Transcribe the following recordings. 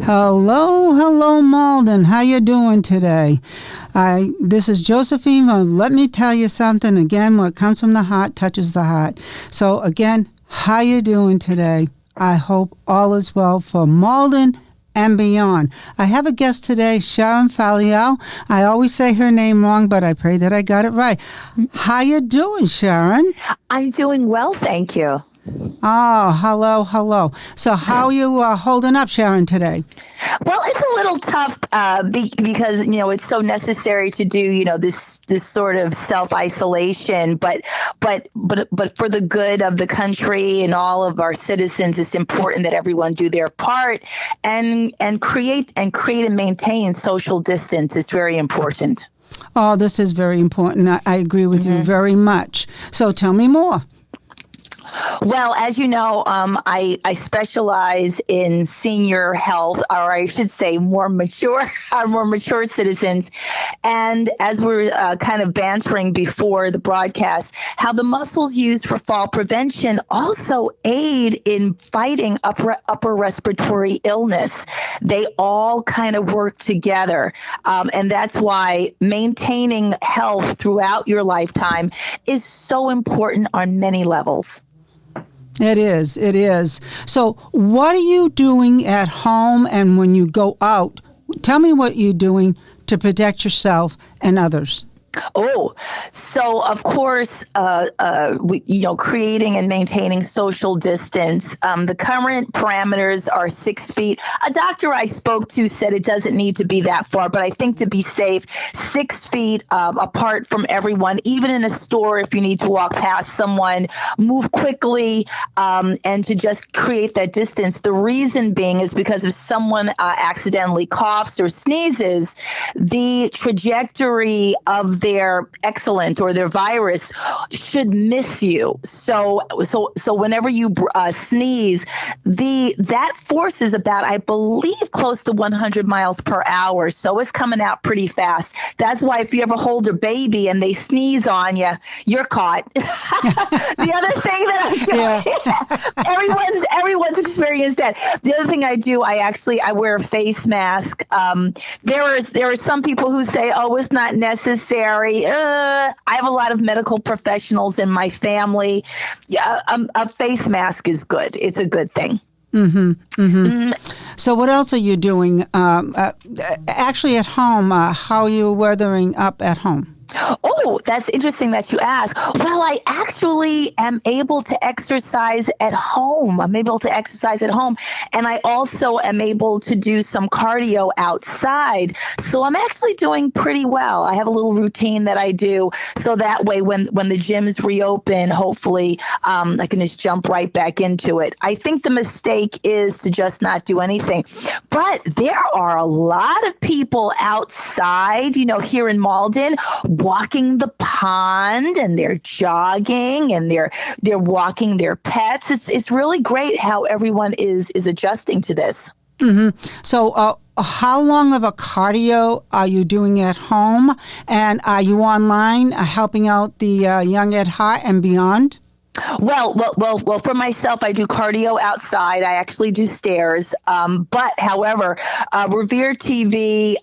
Hello, Malden. How you doing today? This is Josephine. Let me tell you something. Again, what comes from the heart touches the heart. So again, how you doing today? I hope all is well for Malden and beyond. I have a guest today, Sharon Fillyaw. I always say her name wrong, but I pray that I got it right. How you doing, Sharon? I'm doing well, thank you. Oh, hello. So how are you holding up, Sharon, today? Well, it's a little tough because, it's so necessary to do, this sort of self-isolation. But for the good of the country and all of our citizens, it's important that everyone do their part and create and maintain social distance. It's very important. Oh, this is very important. I agree with you very much. So tell me more. Well, as you know, I specialize in senior health, or I should say more mature citizens. And as we're kind of bantering before the broadcast, how the muscles used for fall prevention also aid in fighting upper respiratory illness. They all kind of work together. And that's why maintaining health throughout your lifetime is so important on many levels. It is. So what are you doing at home and when you go out? Tell me what you're doing to protect yourself and others. Oh, so of course, creating and maintaining social distance. The current parameters are 6 feet. A doctor I spoke to said it doesn't need to be that far, but I think to be safe, 6 feet apart from everyone, even in a store, if you need to walk past someone, move quickly and to just create that distance. The reason being is because if someone accidentally coughs or sneezes, the trajectory of their excellent or their virus should miss you. So whenever you sneeze, that force is about, I believe, close to 100 miles per hour. So it's coming out pretty fast. That's why if you ever hold a baby and they sneeze on you, you're caught. The other thing that I'm doing, everyone's experienced that. The other thing I do, I wear a face mask. There are some people who say, oh, it's not necessary. I have a lot of medical professionals in my family. A face mask is good. It's a good thing. So what else are you doing? Actually at home, how are you weathering up at home? Oh, that's interesting that you ask. Well, I actually am able to exercise at home. I'm able to exercise at home. And I also am able to do some cardio outside. So I'm actually doing pretty well. I have a little routine that I do. So that way, when the gyms reopen, hopefully I can just jump right back into it. I think the mistake is to just not do anything. But there are a lot of people outside, here in Malden, walking the pond, and they're jogging, and they're walking their pets. It's really great how everyone is adjusting to this. So how long of a cardio are you doing at home, and are you online helping out the young at heart and beyond? Well, for myself, I do cardio outside. I actually do stairs. But however, Revere TV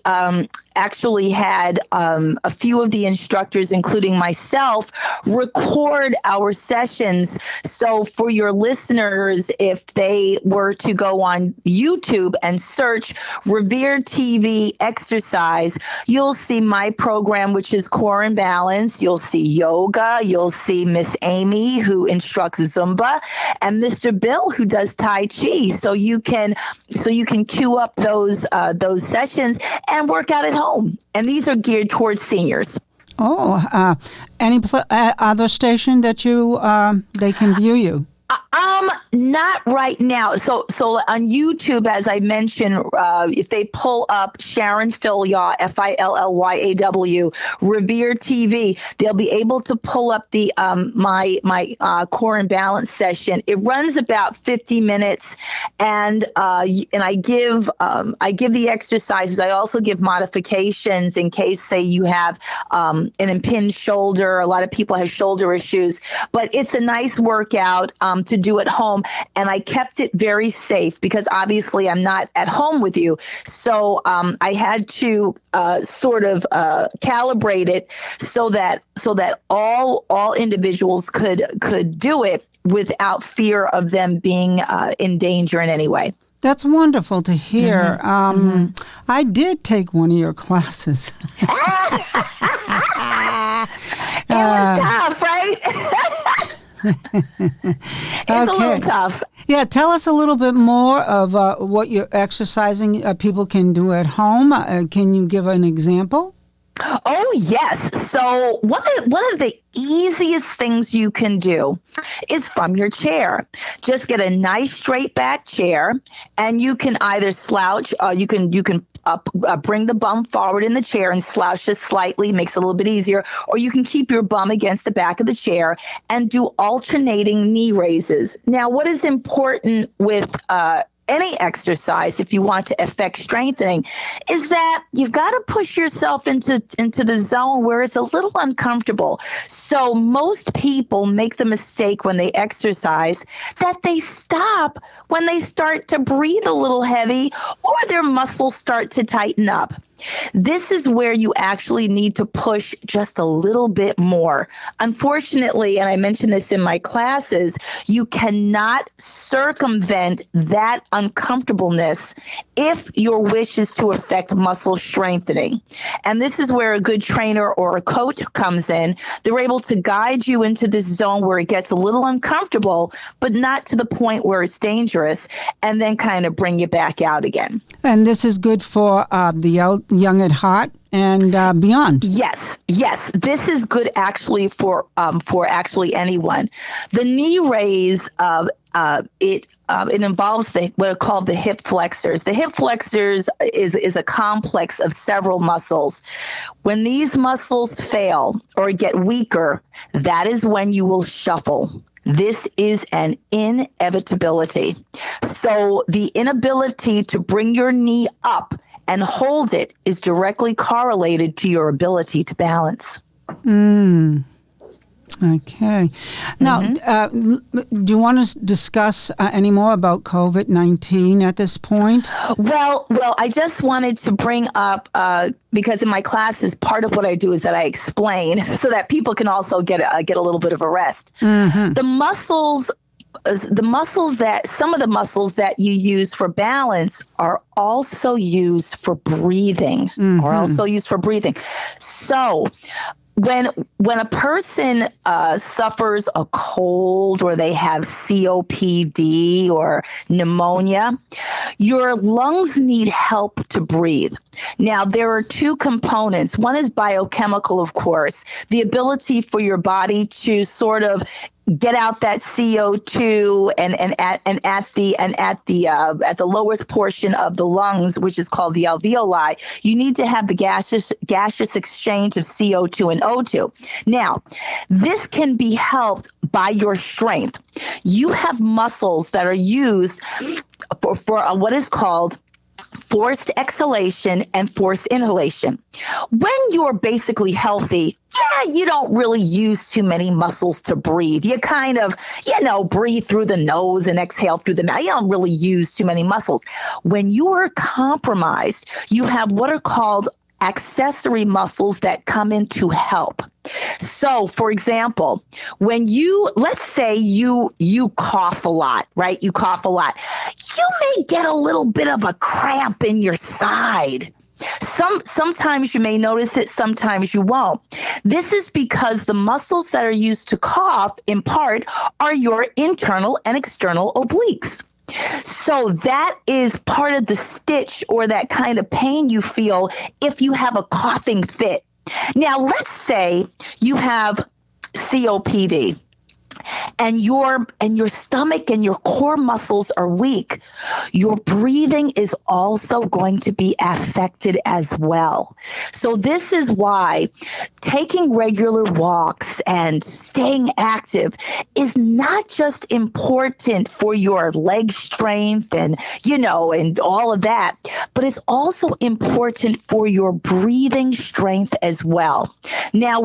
actually had a few of the instructors, including myself, record our sessions. So for your listeners, if they were to go on YouTube and search Revere TV exercise, you'll see my program, which is Core and Balance. You'll see yoga. You'll see Miss Amy, who instructs Zumba, and Mr. Bill, who does Tai Chi. So you can queue up those sessions and work out at home. And these are geared towards seniors. Oh, any other station that they can view you? Not right now. So on YouTube, as I mentioned, if they pull up Sharon Fillyaw, Fillyaw, Revere TV, they'll be able to pull up the my Core and Balance session. It runs about 50 minutes, and I give the exercises. I also give modifications in case, say, you have an impinged shoulder. A lot of people have shoulder issues, but it's a nice workout to do at home. and I kept it very safe because obviously I'm not at home with you. So I had to sort of calibrate it so that all individuals could do it without fear of them being in danger in any way. That's wonderful to hear. I did take one of your classes. It was tough, right? It's a little tough. Yeah, tell us a little bit more of what you're exercising people can do at home. Can you give an example? Oh, yes. So one of the easiest things you can do is from your chair. Just get a nice straight back chair, and you can either slouch, you can bring the bum forward in the chair and slouch just slightly, makes it a little bit easier, or you can keep your bum against the back of the chair and do alternating knee raises. Now, what is important with any exercise, if you want to affect strengthening, is that you've got to push yourself into the zone where it's a little uncomfortable. So most people make the mistake when they exercise that they stop when they start to breathe a little heavy or their muscles start to tighten up. This is where you actually need to push just a little bit more. Unfortunately, and I mentioned this in my classes, you cannot circumvent that uncomfortableness if your wish is to affect muscle strengthening. And this is where a good trainer or a coach comes in. They're able to guide you into this zone where it gets a little uncomfortable, but not to the point where it's dangerous, and then kind of bring you back out again. And this is good for the young at heart and beyond. Yes. This is good actually for actually anyone. The knee raise, it involves what are called the hip flexors. The hip flexors is a complex of several muscles. When these muscles fail or get weaker, that is when you will shuffle. This is an inevitability. So the inability to bring your knee up and hold it is directly correlated to your ability to balance. Okay. Now, do you want to discuss any more about COVID-19 at this point? Well, I just wanted to bring up, because in my classes, part of what I do is that I explain so that people can also get a little bit of a rest. Some of the muscles that you use for balance are also used for breathing, So when a person suffers a cold or they have COPD or pneumonia, your lungs need help to breathe. Now, there are two components. One is biochemical, of course, the ability for your body to sort of get out that CO2 and at the lowest portion of the lungs, which is called the alveoli, you need to have the gaseous exchange of CO2 and O2. Now, this can be helped by your strength. You have muscles that are used for what is called forced exhalation and forced inhalation. When you're basically healthy, you don't really use too many muscles to breathe. You kind of, breathe through the nose and exhale through the mouth. You don't really use too many muscles. When you are compromised, you have what are called accessory muscles that come in to help. So, for example, when let's say you cough a lot, right? You cough a lot. You may get a little bit of a cramp in your side. Sometimes you may notice it, sometimes you won't. This is because the muscles that are used to cough, in part, are your internal and external obliques. So that is part of the stitch or that kind of pain you feel if you have a coughing fit. Now, let's say you have COPD. And your stomach and your core muscles are weak, your breathing is also going to be affected as well. So this is why taking regular walks and staying active is not just important for your leg strength and all of that, but it's also important for your breathing strength as well. Now,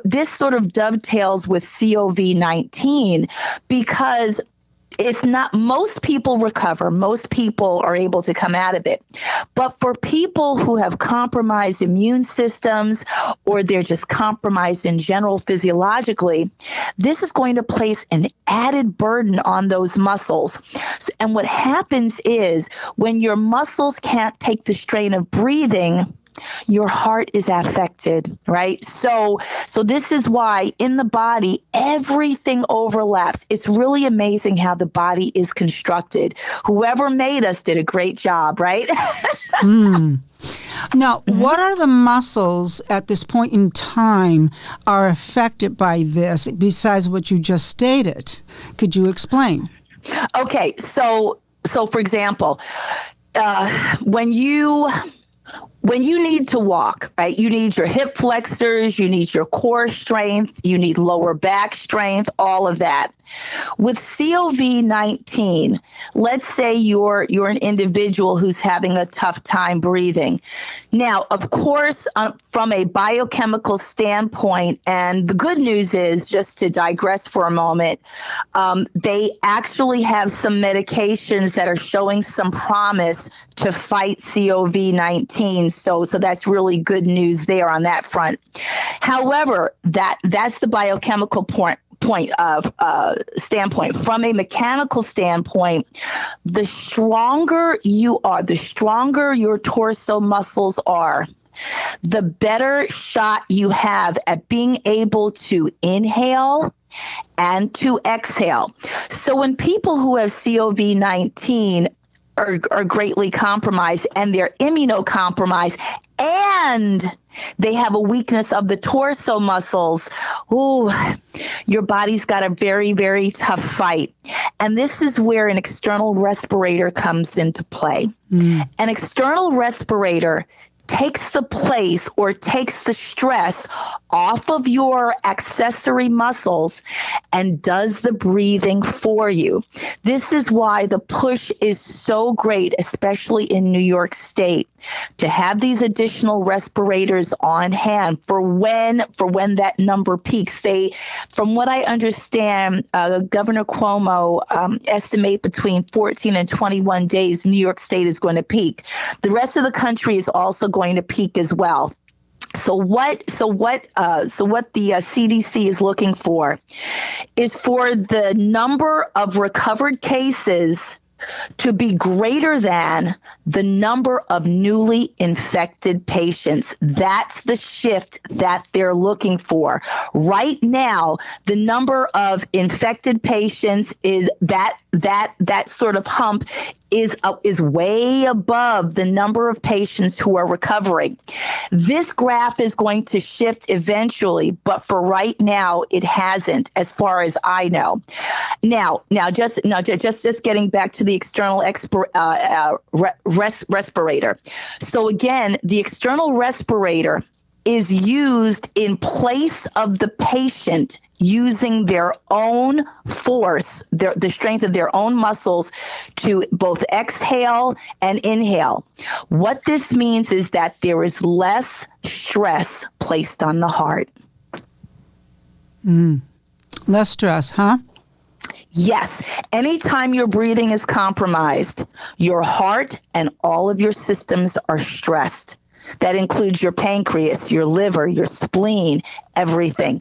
this sort of dovetails with COVID-19 because it's not, most people recover. Most people are able to come out of it. But for people who have compromised immune systems, or they're just compromised in general physiologically, this is going to place an added burden on those muscles. And what happens is when your muscles can't take the strain of breathing, your heart is affected, right? So this is why in the body, everything overlaps. It's really amazing how the body is constructed. Whoever made us did a great job, right? Now, what are the muscles at this point in time are affected by this, besides what you just stated? Could you explain? Okay, so for example, when you need to walk, right, you need your hip flexors, you need your core strength, you need lower back strength, all of that. With COVID-19, let's say you're an individual who's having a tough time breathing. Now, of course, from a biochemical standpoint, and the good news is, just to digress for a moment, they actually have some medications that are showing some promise to fight COVID-19. So that's really good news there on that front. However, that's the biochemical standpoint. From a mechanical standpoint, the stronger you are, the stronger your torso muscles are, the better shot you have at being able to inhale and to exhale. So when people who have COVID-19 are greatly compromised and they're immunocompromised and they have a weakness of the torso muscles, your body's got a very, very tough fight. And this is where an external respirator comes into play. An external respirator takes the place or takes the stress off of your accessory muscles and does the breathing for you. This is why the push is so great, especially in New York State, to have these additional respirators on hand for when that number peaks. From what I understand, Governor Cuomo estimate between 14 and 21 days, New York State is going to peak. The rest of the country is also going to peak as well. So what the CDC is looking for is for the number of recovered cases to be greater than the number of newly infected patients. That's the shift that they're looking for. Right now, the number of infected patients is that sort of hump is way above the number of patients who are recovering. This graph is going to shift eventually, but for right now, it hasn't, as far as I know. Now, just getting back to the external respirator. So again, the external respirator is used in place of the patient using their own force, the strength of their own muscles to both exhale and inhale. What this means is that there is less stress placed on the heart. Less stress, huh? Yes. Anytime your breathing is compromised, your heart and all of your systems are stressed. That includes your pancreas, your liver, your spleen, everything.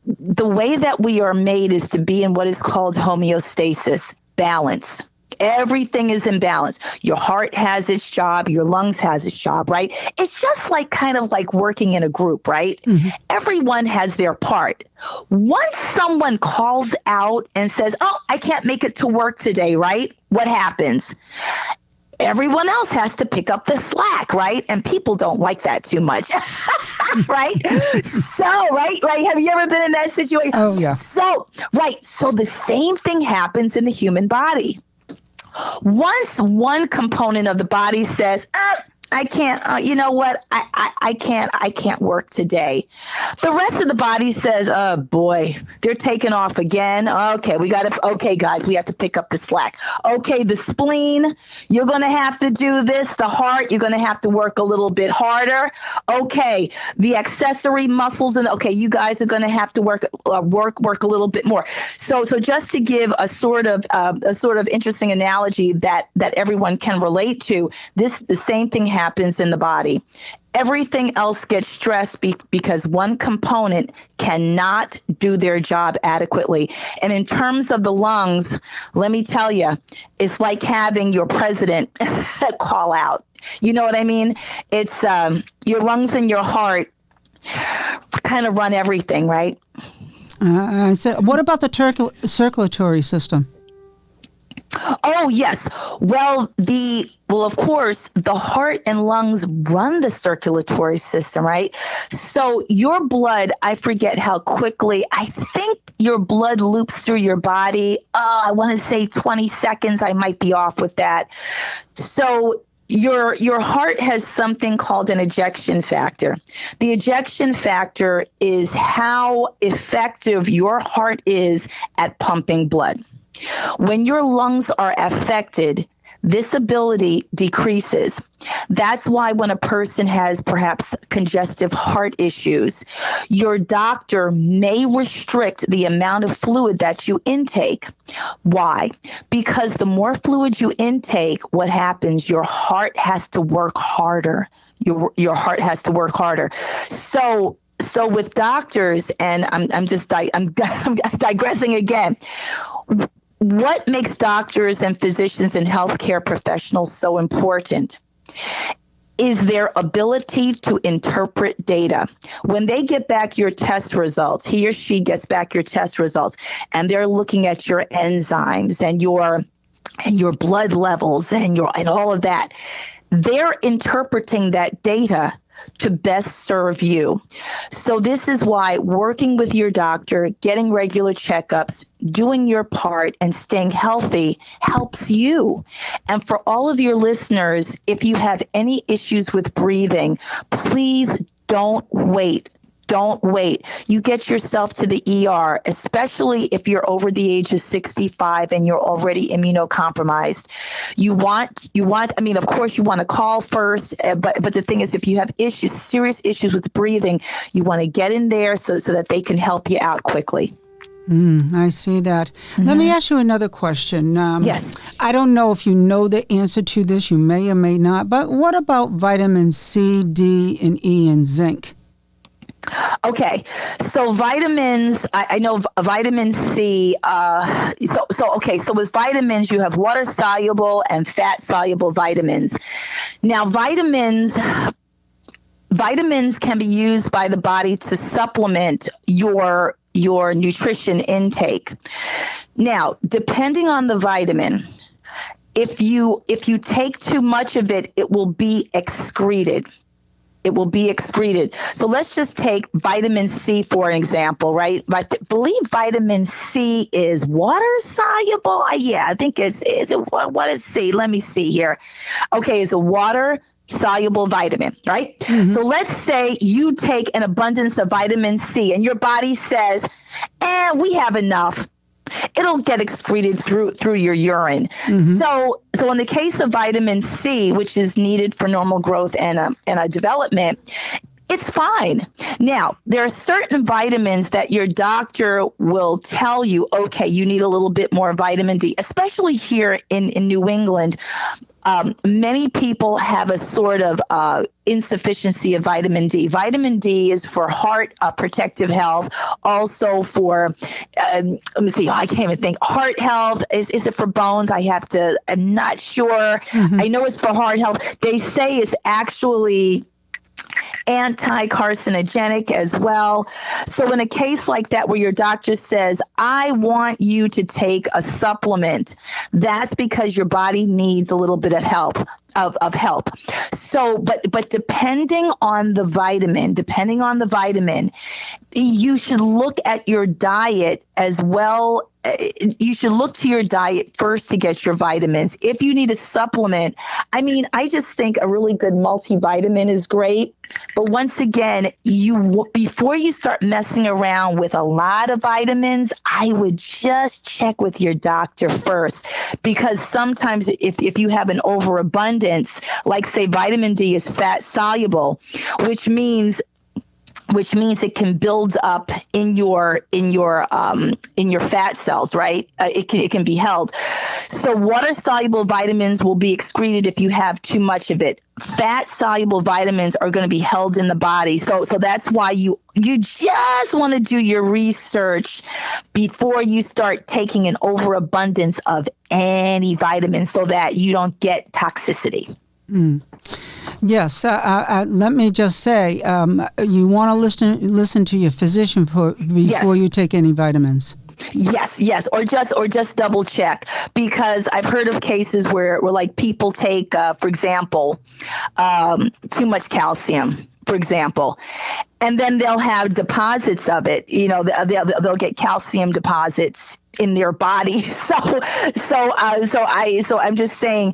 The way that we are made is to be in what is called homeostasis, balance. Everything is in balance. Your heart has its job. Your lungs has its job, right? It's just kind of like working in a group, right? Mm-hmm. Everyone has their part. Once someone calls out and says, I can't make it to work today, right? What happens? Everyone else has to pick up the slack, right? And people don't like that too much, right? Right. Have you ever been in that situation? Oh, yeah. So the same thing happens in the human body. Once one component of the body says, I can't, you know what? I can't work today. The rest of the body says, oh boy, they're taking off again. Okay, guys, we have to pick up the slack. Okay, the spleen, you're going to have to do this. The heart, you're going to have to work a little bit harder. Okay, the accessory muscles, and okay, you guys are going to have to work a little bit more. So just to give a sort of interesting analogy that everyone can relate to, the same thing happens in the body. Everything else gets stressed because one component cannot do their job adequately. And in terms of the lungs, let me tell you, it's like having your president call out. You know what I mean? It's your lungs and your heart kind of run everything, right? So what about the circulatory system? Oh, yes. Well, of course, the heart and lungs run the circulatory system, right? So your blood, I forget how quickly, I think your blood loops through your body. I want to say 20 seconds. I might be off with that. So your heart has something called an ejection factor. The ejection factor is how effective your heart is at pumping blood. When your lungs are affected, this ability decreases. That's why when a person has perhaps congestive heart issues, your doctor may restrict the amount of fluid that you intake. Why? Because the more fluid you intake, what happens? Your heart has to work harder. Your heart has to work harder. So with doctors, and I'm digressing again. What makes doctors and physicians and healthcare professionals so important is their ability to interpret data. When they get back your test results, he or she gets back your test results, and they're looking at your enzymes and your blood levels and all of that. They're interpreting that data to best serve you. So this is why working with your doctor, getting regular checkups, doing your part, and staying healthy helps you. And for all of your listeners, if you have any issues with breathing, please don't wait. Don't wait. You get yourself to the ER, especially if you're over the age of 65 and you're already immunocompromised. Of course, you want to call first, but the thing is, if you have serious issues with breathing, you want to get in there so that they can help you out quickly. I see that. Mm-hmm. Let me ask you another question. Yes. I don't know if you know the answer to this. You may or may not. But what about vitamin C, D, and E, and zinc? Okay, so vitamins, I know vitamin C, so with vitamins, you have water-soluble and fat-soluble vitamins. Now, vitamins can be used by the body to supplement your nutrition intake. Now, depending on the vitamin, if you take too much of it, it will be excreted. It will be excreted. So let's just take vitamin C for an example, right? I believe vitamin C is water soluble. I think what is C? Let me see here. Okay, it's a water soluble vitamin, right? Mm-hmm. So let's say you take an abundance of vitamin C and your body says, we have enough. It'll get excreted through your urine. Mm-hmm. So in the case of vitamin C, which is needed for normal growth and development, it's fine. Now, there are certain vitamins that your doctor will tell you, okay, you need a little bit more vitamin D, especially here in New England. Many people have a sort of insufficiency of vitamin D. Vitamin D is for heart protective health, also for, let me see, I can't even think, heart health. Is it for bones? I'm not sure. Mm-hmm. I know it's for heart health. They say it's actually anti-carcinogenic as well. So in a case like that where your doctor says, I want you to take a supplement, that's because your body needs a little bit of help. So, but depending on the vitamin, you should look at your diet as well you should look to your diet first to get your vitamins. If you need a supplement, I just think a really good multivitamin is great. But once again, before you start messing around with a lot of vitamins, I would just check with your doctor first, because sometimes if you have an overabundance, like say vitamin D is fat soluble, which means it can build up in your fat cells, right? It can be held. So water soluble vitamins will be excreted if you have too much of it. Fat soluble vitamins are going to be held in the body. So that's why you just want to do your research before you start taking an overabundance of any vitamins, so that you don't get toxicity. Yes. Let me just say, you want to listen to your physician before you take any vitamins. Yes, or just double check, because I've heard of cases where like people take, for example, too much calcium, for example, and then they'll have deposits of it. They'll get calcium deposits in their body. So I'm just saying,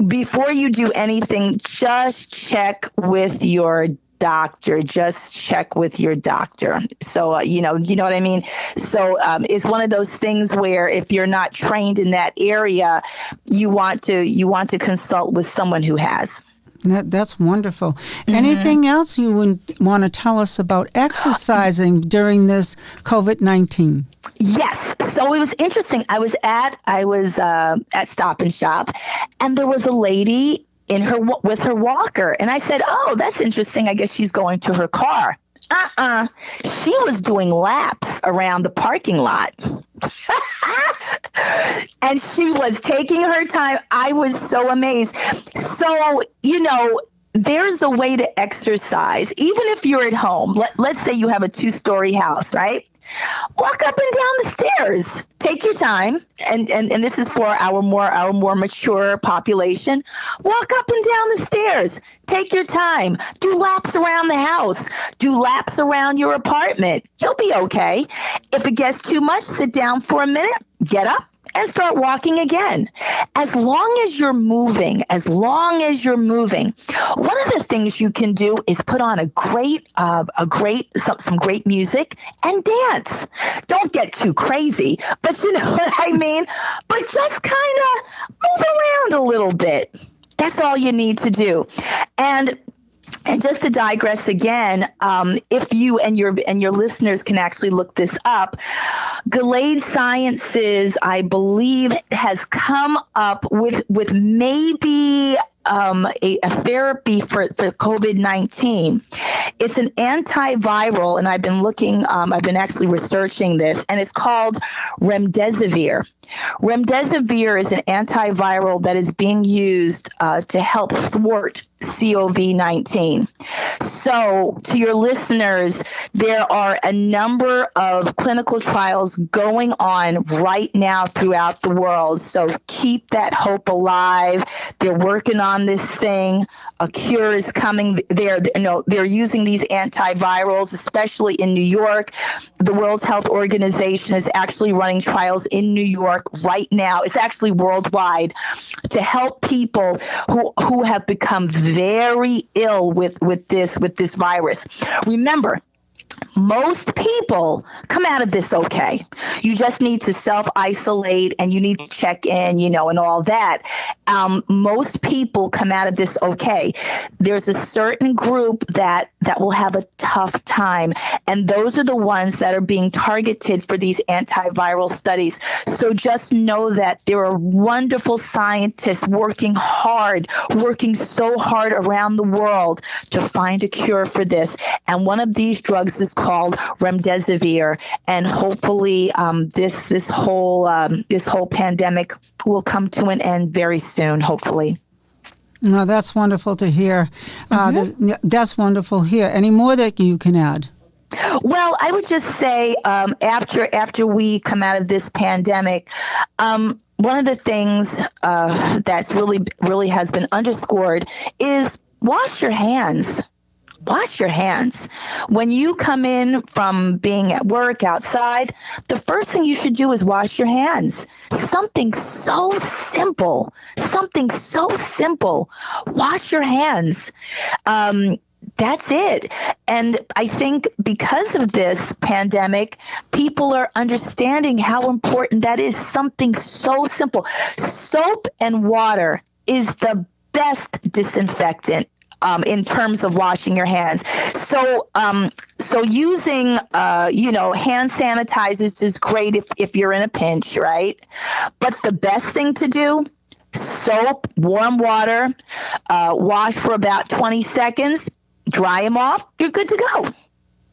before you do anything, just check with your doctor. Just check with your doctor. So, you know what I mean? So it's one of those things where if you're not trained in that area, you want to consult with someone who has. That's wonderful. Mm-hmm. Anything else you would want to tell us about exercising during this COVID-19? Yes. So it was interesting. I was at Stop and Shop, and there was a lady with her walker, and I said, "Oh, that's interesting. I guess she's going to her car." She was doing laps around the parking lot. And she was taking her time. I was so amazed. So, there's a way to exercise, even if you're at home. Let's say you have a 2-story house, right? Walk up and down the stairs. Take your time, and this is for our more mature population. Walk up and down the stairs. Take your time. Do laps around the house. Do laps around your apartment. You'll be okay. If it gets too much, sit down for a minute, get up, and start walking again. As long as you're moving, some of the things you can do is put on some great music and dance. Don't get too crazy, but you know what I mean? But just kind of move around a little bit. That's all you need to do. And just to digress again, if you and your listeners can actually look this up, Gilead Sciences, I believe, has come up with maybe a therapy for COVID-19. It's an antiviral, and I've been actually researching this, and it's called remdesivir. Remdesivir is an antiviral that is being used to help thwart COVID-19. So to your listeners, there are a number of clinical trials going on right now throughout the world. So keep that hope alive. They're working on this thing. A cure is coming. They're using these antivirals, especially in New York. The World Health Organization is actually running trials in New York right now. It's actually worldwide, to help people who have become very ill with this virus. Remember, most people come out of this okay. You just need to self-isolate, and you need to check in, and all that. Most people come out of this okay. There's a certain group that will have a tough time, and those are the ones that are being targeted for these antiviral studies. So just know that there are wonderful scientists working so hard around the world to find a cure for this. And one of these drugs is called remdesivir, and hopefully this whole pandemic will come to an end very soon, hopefully. No, that's wonderful to hear. That's wonderful here. Any more that you can add? Well, I would just say after we come out of this pandemic, one of the things that's really has been underscored is wash your hands. Wash your hands. When you come in from being at work outside, the first thing you should do is wash your hands. Something so simple. Wash your hands. That's it. And I think because of this pandemic, people are understanding how important that is. Something so simple. Soap and water is the best disinfectant in terms of washing your hands. So using, hand sanitizers is great if you're in a pinch, right? But the best thing to do, soap, warm water, wash for about 20 seconds, dry them off, you're good to go.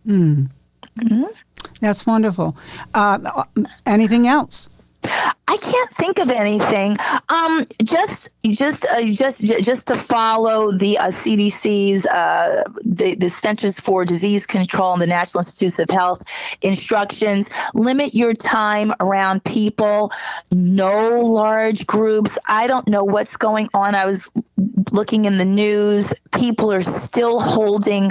Mm-hmm. That's wonderful. Anything else? I can't think of anything. Just to follow the CDC's, the Centers for Disease Control and the National Institutes of Health instructions. Limit your time around people. No large groups. I don't know what's going on. I was looking in the news. People are still holding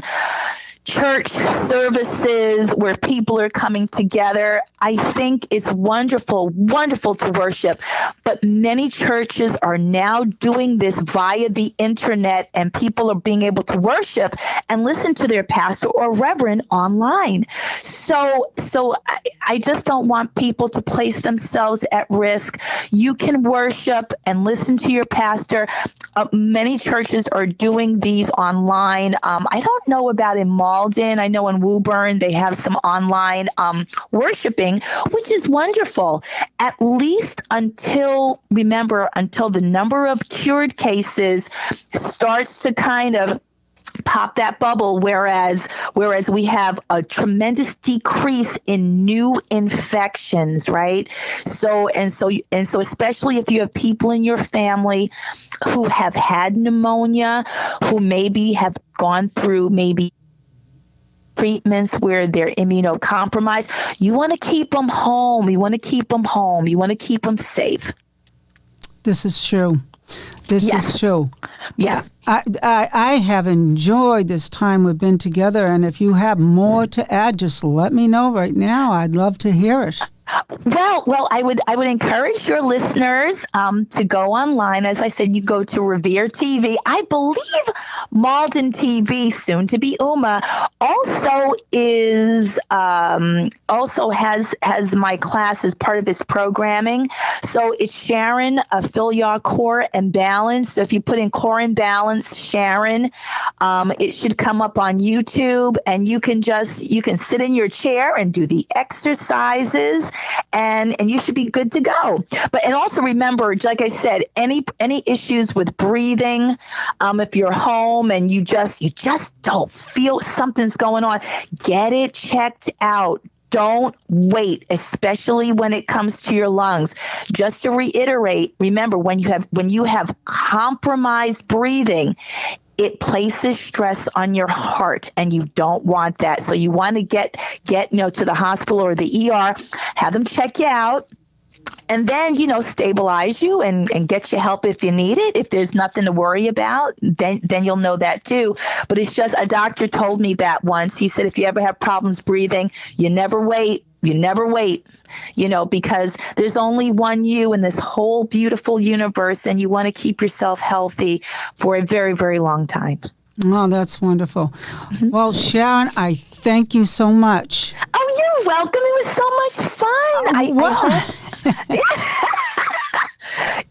church services where people are coming together. I think it's wonderful to worship, but many churches are now doing this via the internet, and people are being able to worship and listen to their pastor or reverend online. So I just don't want people to place themselves at risk. You can worship and listen to your pastor. Many churches are doing these online. I don't know about in Malden. I know in Woburn they have some online worshiping, which is wonderful. At least until the number of cured cases starts to kind of pop that bubble, whereas we have a tremendous decrease in new infections, right? So especially if you have people in your family who have had pneumonia, who maybe have gone through treatments where they're immunocompromised, you want to keep them home. You want to keep them safe. This is true. This is true. Yes. I have enjoyed this time we've been together, and if you have more to add, just let me know right now. I'd love to hear it. Well, I would encourage your listeners to go online. As I said, you go to Revere TV. I believe Malden TV, soon to be UMA, also has my class as part of its programming. So it's Sharon Fillyaw, Core and Balance. So if you put in Core and Balance, Sharon, it should come up on YouTube, and you can sit in your chair and do the exercises. And you should be good to go. And also remember, like I said, any issues with breathing, if you're home and you just don't feel something's going on, get it checked out. Don't wait, especially when it comes to your lungs. Just to reiterate, remember, when you have compromised breathing, it places stress on your heart, and you don't want that. So you want to get to the hospital or the ER, have them check you out, and then, stabilize you and get you help if you need it. If there's nothing to worry about, then you'll know that too. But it's just, a doctor told me that once. He said, if you ever have problems breathing, you never wait. Because there's only one you in this whole beautiful universe, and you want to keep yourself healthy for a very, very long time. Oh, that's wonderful. Mm-hmm. Well, Sharon, I thank you so much. Oh, you're welcome. It was so much fun.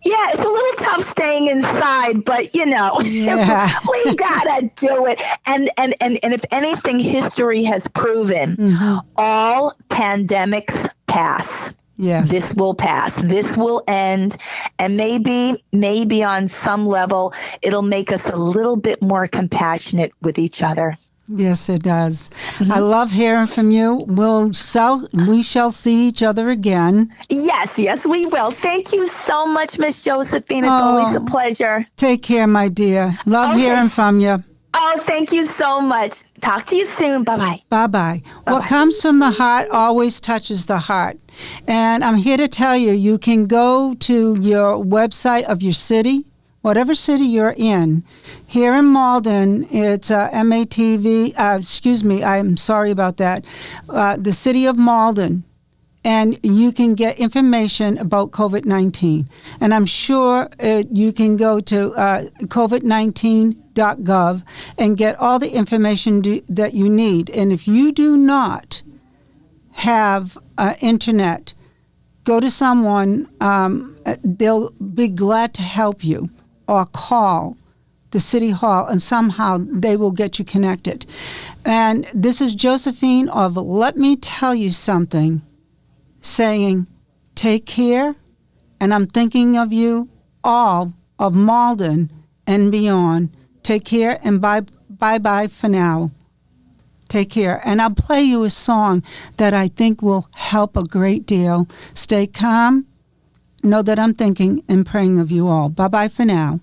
Yeah, it's a little tough staying inside, but we gotta do it. And if anything, history has proven, all pandemics pass. Yes. This will pass. This will end. And maybe on some level, it'll make us a little bit more compassionate with each other. Yes, it does. I love hearing from you. We shall see each other again. Yes, we will. Thank you so much, Miss Josephine. It's always a pleasure. Take care, my dear. Love hearing from you. Oh, thank you so much. Talk to you soon. Bye-bye. Bye-bye. What comes from the heart always touches the heart. And I'm here to tell you, you can go to your website of your city, whatever city you're in. Here in Malden, it's MATV, I'm sorry about that, the city of Malden. And you can get information about COVID-19. And I'm sure you can go to covid19.gov and get all the information that you need. And if you do not have internet, go to someone, they'll be glad to help you, or call the City Hall, and somehow they will get you connected. And this is Josephine of Let Me Tell You Something, saying, take care, and I'm thinking of you all of Malden and beyond. Take care, and bye-bye for now. Take care. And I'll play you a song that I think will help a great deal. Stay calm. Know that I'm thinking and praying of you all. Bye-bye for now.